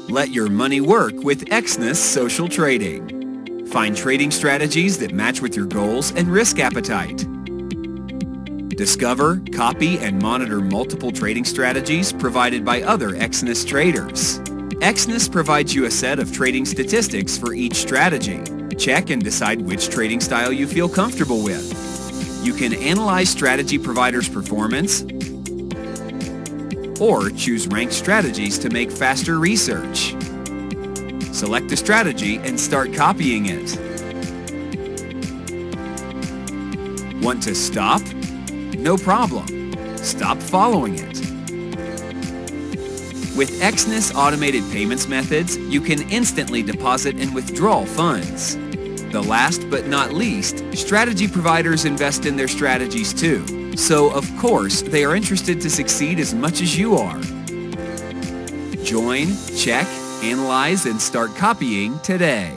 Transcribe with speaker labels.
Speaker 1: Let your money work with Exness Social Trading. Find trading strategies that match with your goals and risk appetite. Discover, copy, and monitor multiple trading strategies provided by other Exness traders. Exness provides you a set of trading statistics for each strategy. Check and decide which trading style you feel comfortable with. You can analyze strategy providers' performance or choose ranked strategies to make faster research. Select a strategy and start copying it. Want to stop? No problem. Stop following it. With Exness automated payments methods, you can instantly deposit and withdraw funds. The last but not least, strategy providers invest in their strategies too. So, of course, they are interested to succeed as much as you are. Join, check, analyze, and start copying today.